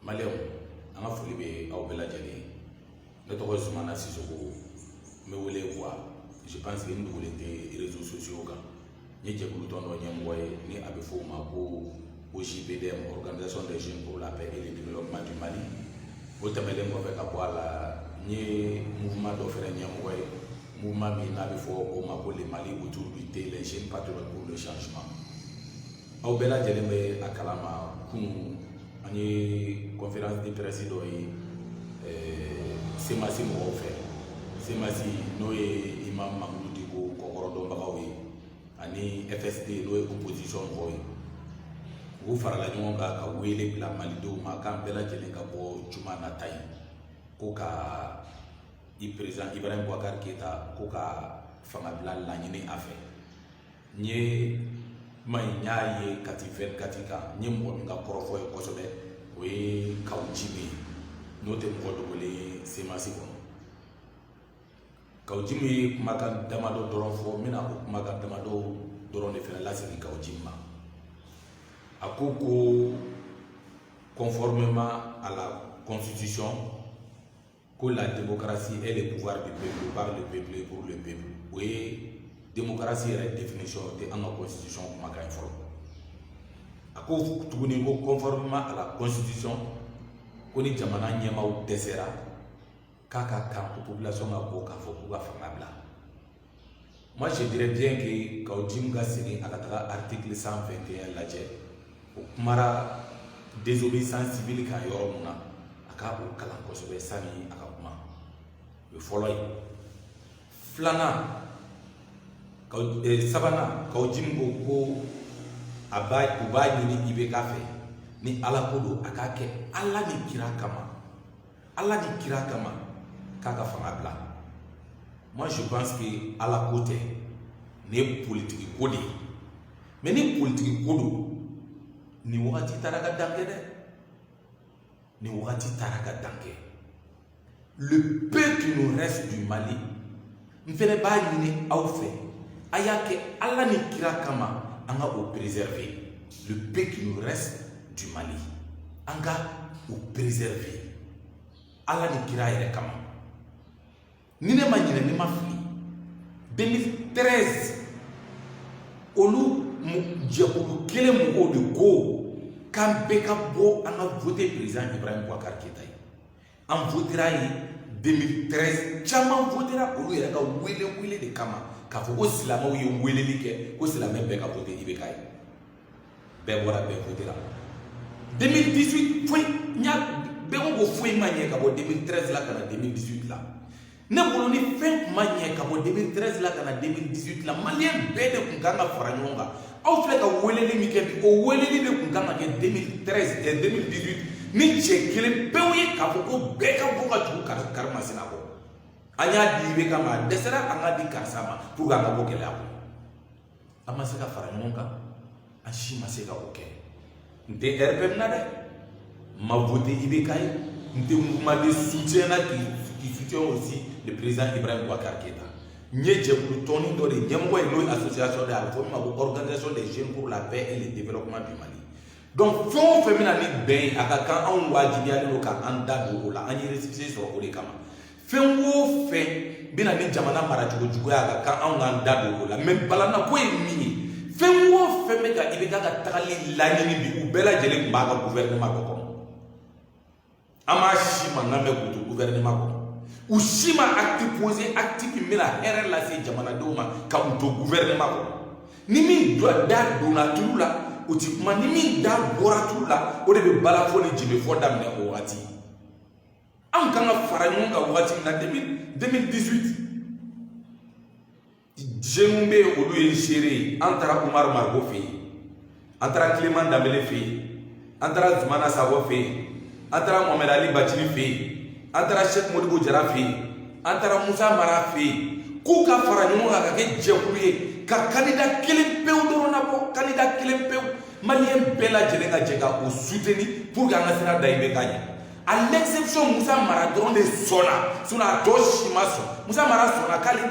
Malien, an ka foli bɛ aw bɛɛ lajɛlen. Ne tɔgɔ ye Sumana Sisoko. N bɛ wele quoi. Je pense que n dogolen tɛ réseaux sociaux kan. N ye jɛkulu tɔn dɔ ɲɛmɔgɔ ye ni a bɛ fɔ o ma ko OJPDM, Organisation des Jeunes pour la Paix et le Développement du Mali. O tɛmɛlen kɔfɛ ka bɔ a la, n ye mouvement dɔ fɛnɛ ɲɛmɔgɔ ye. Mouvement min n'a bɛ fɔ o ma ko le Mali autour du thé, les jeunes patriotes pour le changement. Aw bɛɛ lajɛlen bɛ a kalama kunun an ye conférence de presse dɔ ye Semasi mɔgɔw fɛ. Semasi n'o ye Imam Mamadou Diko kɔkɔrɔdɔnbagaw ye ani FSD n'o ye opposition mɔgɔw ye. U farala ɲɔgɔn kan ka wele bila malidenw ma k'an bɛɛ lajɛlen ka bɔ juma nata ye ko ka président Ibrahim Boubacar Keita ko ka fanga bila laɲini a fɛ. N ye kuma in n y'a ye kati 24 kan, n ye mɔgɔ min ka kɔrɔfɔ ye kosɛbɛ o ye Kawu Jime n'o tɛ mɔgɔ dogolen ye Semasi kɔnɔ. Kawu Jime ye kumakan damadɔ dɔrɔn fɔ, n bɛna o kumakan damadɔ dɔrɔn de fɛnɛ lasegin Kawu Jime ma. A ko conformément à la constitution, que la démocratie est le pouvoir du peuple par le peuple et pour le peuple. Oui, démocratie est la définition de la constitution comme un fort. A ko tuguni ko conformément à la constitution, ko ni jamana ɲɛmaaw dɛsɛra k'a ka kan population ka bɔ k'a fɔ k'u ka fanga bila. Moi je dirais bien que Kawu Jime ka segin a ka taga article 121 lajɛ. O kumara désobéissance civile kan yɔrɔ mun na a ka o kalan kosɛbɛ sani a ka kuma. O ye fɔlɔ ye. Filanan sabanan Kawu Jime ko u b'a ɲini IBK fɛ ni Ala ko don a k'a kɛ Ala ni kira kama. Ala ni kira kama k'a ka fanga bila. Moi je pense que Ala ko tɛ, ni ye politique ko de ye. Mais ni politique ko don ni wagati taara ka dan kɛ dɛ. Ni wagati taara ka dan kɛ. Le peu qui nous reste du Mali, n fɛnɛ b'a ɲini aw fɛ a y'a kɛ Ala ni kira kama an ka o préserver. Le peu qui nous reste du Mali, an ka o préserver. Ala ni kira yɛrɛ kama. Ni ne ma ɲinɛ, ni ma fili, 2013 olu jɛkulu kelen mɔgɔw de ko k'an bɛɛ ka bɔ an ka voter président Ibrahim Boubacar Keita ye. An votera ye 2013, caman votera olu yɛrɛ ka wele de kama k'a fɔ ko silamɛw ye weleli kɛ ko silamɛ bɛɛ ka voter IBK ye. Bɛɛ bɔra bɛɛ votera. 2018 foyi bɛɛ ko foyi ma ɲɛ ka bɔ 2013 la ka na 2018 la. Ne bolo ni fɛn kun ma ɲɛ ka bɔ 2013 la ka na 2018 la, maliyɛn bɛɛ de kun kan ka fara ɲɔgɔn kan. Aw filɛ ka weleli min kɛ bi, o weleli de kun kan ka kɛ 2013 et 2018 ni cɛ kelen pewu ye k'a fɔ ko bɛɛ ka bɔ ka tugu Karimasina kɔ. An y'a di IBK ma, a dɛsɛra an ka di karisa ma pour que an ka bɔ gɛlɛya kɔnɔ. An ma se ka fara ɲɔgɔn kan, an si ma se ka o kɛ. N tɛ RPM na dɛ, n ma voté IBK ye, n tɛ mouvement de soutien na qui soutient aussi le président Ibrahim Boubacar Keita. N ye jɛkulu tɔnni dɔ de ɲɛmɔgɔ ye n'o ye association de a bɛ fɔ min ma ko Organisation des Jeunes pour la Paix et le Développement du Mali. Donc fɛn o fɛn bɛna ni bɛn ye a ka kan anw wajibiyalen don k'an da don o la, an ye récépissé sɔrɔ o de kama. Fɛn o fɛn bɛna ni jamana maracogo juguya a ka kan anw k'an da don o la. Mais balana ko ye min ye, fɛn o fɛn bɛ ka IBK ka tagali laɲini bi u bɛɛ lajɛlen tun b'a ka gouvernement bɛɛ kɔnɔ. An m'a si mankan mɛn k'u to gouvernement kɔnɔ. U si ma acte posé, acte min bɛna hɛrɛ lase jamanadenw ma ka u to gouvernement kɔnɔ. Ni min da donna tulu la, o ti kuma, ni min da bɔra tulu la, o de bɛ balafɔ ni jibefɔ daminɛ o wagati. An kan ka fara ɲɔgɔn kan wagati min na 2018 jeunes bɛ yen olu ye seere ye, an taara Umaru Mariko fɛ yen, an taara Clément Dembélé fɛ yen, an taara Zumana Sakɔ fɛ yen, an taara Mohamed Ali Bachili fɛ yen, an taara Cheikh Modibo Jara fɛ yen, an taara Musa Mara fɛ yen, k'u ka fara ɲɔgɔn kan ka kɛ jɛkulu ye ka candidat kelen pewu dɔrɔn labɔ, candidat kelen pewu, maliyɛn bɛɛ lajɛlen ka jɛ ka o soutenir pour que an ka sira da IBK ɲɛ. À l'exception Musa Mara dɔrɔn de sɔnna, sinon a tɔ si ma sɔn. Musa Mara sɔnna k'ale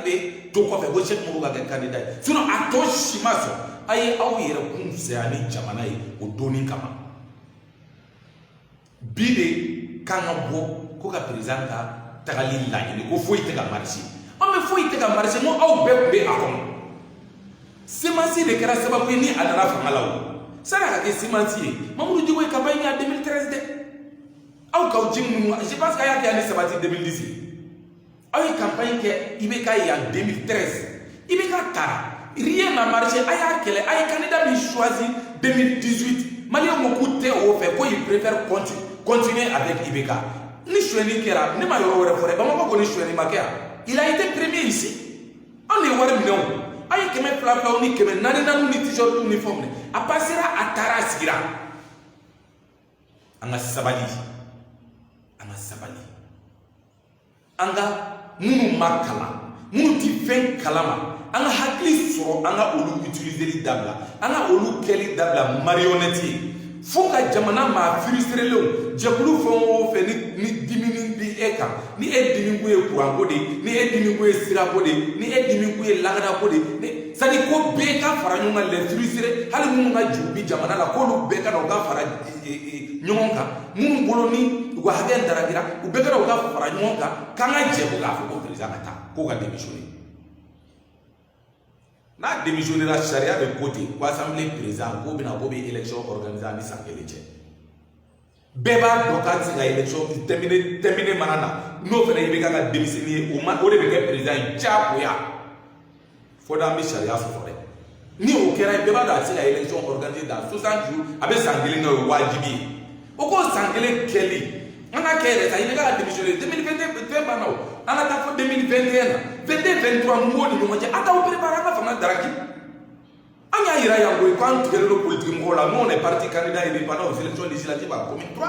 bɛ to kɔfɛ ko Cheikh Modibo ka kɛ candidat ye, sinon a tɔ si ma sɔn. A ye aw yɛrɛ kun fisaya ni jamana ye o donni kama. Bide Kangabo, Koka Presenta, Tagali Lani, au Fouite à marché. On me fouille à marché, moi, au bébé à comme. Semansi de Kara Sabapini à la Famalaou. Ça n'a pas été Semansi. Mamoudou Dioué Kabaïni en 2013. Au Kaujim, je pense qu'il y a des années Sabati 2010. A une campagne qui Ibeka en 2013. Ibeka Tara. Rien n'a marché. Aya Kele, Aya candidat mais choisi 2018. Malien beaucoup de au fait quoi il préfère continuer avec Ibeka. Ni Choueni Kera, ni Mayoro Reforé, Bamako connaît Choueni Makea. Il a été premier ici. On est voir million. Aïe que mes plats ni que mes nanana ni t-shirt uniforme. A passera à Tara Sira. Anga Sabali. Anga Sabali. Anga Munu Makala. Munu Tifen Kalama. Anga Hakli Soro. Anga Olu utiliser les dabla. Anga Olu Kelly dabla marionnette. Foka jamana ma frustré le. Jabulu font fait ni diminu di eka. Ni diminu courant body. Ni diminu sira body. Ni diminu lagada body. Ça dit ko beka fara nyonga le frustré. Hali munga jubi jamana la ko lu beka no ga fara nyonga. Mungu boloni wa haben daragira. U beka no ga fara nyonga. Kanga jebo ga fo ko président ta. Ko ga démissionner. Na démissionner la charia de côté. Ko assemblée président ko bina ko be élection organisée ni sangele che. Beba dokati ga élection terminé manana. No fene ibeka ga démissionner o ma o de be président chapo ya. Foda mi charia fofore ni o kera beba da ti la élection organisée dans 60 jours avec sangele no wajibi o ko sangele keli ana kere sa ibeka démissionner 2021 banao ana ta fo 2021 23 modi no maje ata o préparer la fama daraki anya ira ya go quand que le politique ngola nous on est parti candidat indépendant aux élections législatives en commune 3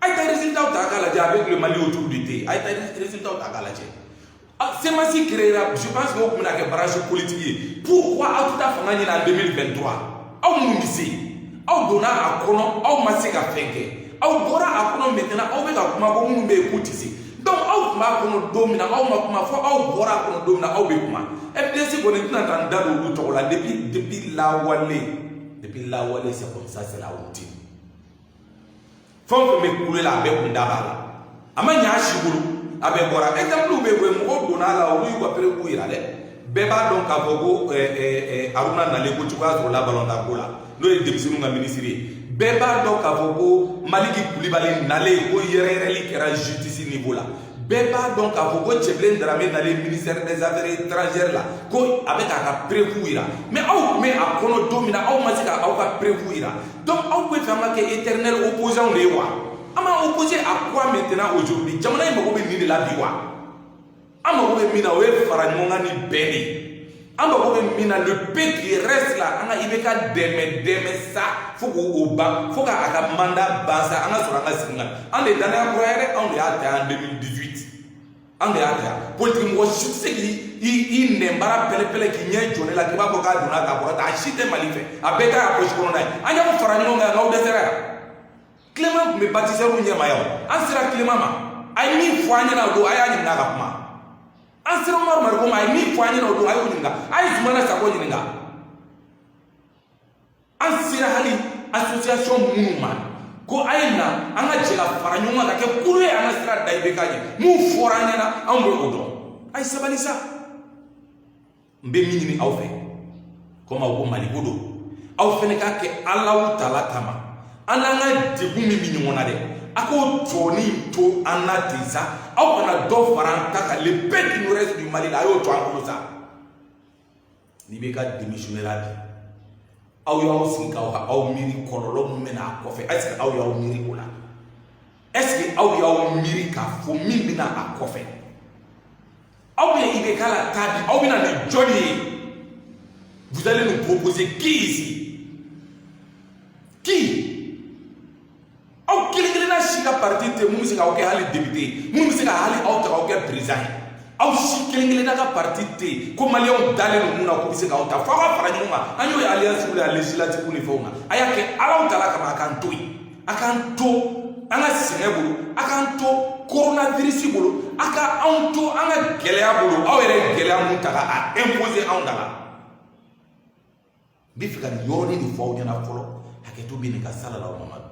ay ta résultat ta kala ja avec le Mali autour du thé ay ta résultat ta kala je. C'est ma si créera, je pense que vous avez un barrage politique. Pourquoi à tout à fait en 2023? Au Moumisi, au Dona à Kono, au Masika Fenke, au Bora à Kono maintenant, au Vega Kuma, Moumbe Koutisi. Donc, au Makono Domina, au Makuma, au Bora Kono Domina, au Bekuma. FDC, on est en train de Doutola depuis la Wallé. Depuis la Wallé, c'est comme ça, c'est la routine. Faut que me couler la Bekunda Bala. Amanya Shiburu. Avec voilà, exemple où vous avez la rue ou après où il allait. Beba donc à Bogo, Aruna n'a les Kouchouas sur la ballon d'Agola. Nous les démissions à ministre. Beba donc à Bogo, Maliki Koulibaly n'allait où il y a justice niveau là. Beba donc à Bogo, Tcheblin Dramé dans les ministères des Affaires étrangères là. Avec un prévouira. Mais à Kono Domina, au Masika, à prévouira. Donc, on peut faire marquer éternel opposant les rois. Ama opposé à quoi maintenant aujourd'hui? Jamana il m'a dit de la biwa. Ama oube mina oue faramonga ni beni. Ama oube mina le peu qui reste là. Anga ibeka deme ça. Faut qu'on oba. Faut qu'on aka mandat basa. Anga sur anga singa. Ande dana croire on est à en 2018. Ande à politique moi succès il n'embara pele qui n'y journée là qui va boka dona ka bora ta chite malife. Abeka approche corona. Anya mo faramonga nga odesera. Clément me baptisé au Niamayo. Ansira Clément ma. Ay mi foanye na do aya ni ngaka ma. Ansira mar ko ma ay mi foanye na do ayo ni ngaka. Ay zumana sa ko ni ngaka. Ansira hali association munuma. Ko ay na anga jela faranyuma ka ke kuru ya ansira dai bekaje. Mu foranye na ambo odo. Ay sabalisa. Mbe minini aw fe. Koma ko mali godo. Aw fene ka ke Allah taala kama. Ananga debu mi nyona de ako toni to anatiza au kana do faranta ka le peu qui nous reste du Mali là yo to anko ça ni be ka démissionner là au ya aussi ka au miri konolo mena ko fe est-ce que au ya miri ko là est-ce que au ya miri ka fo mi bina a ko fe au ya ibe kala tabi au bina le Johnny vous allez nous proposer qui ici qui au kilingina shika parti te mu musika oke hali député mu musika hali auta oke président au shi kilingina ka parti te ko malien dalé no muna ko bisika auta fa fa fara nyuma anyo alliance pour la législative ni fona ayake ala utala kama akanto anga sinebulu akanto coronavirus bulu aka anto anga gelea bulu awere gelea mutaka a imposer andala bifika ni yoni ni fo nyana folo haketo bi ni ka sala la mama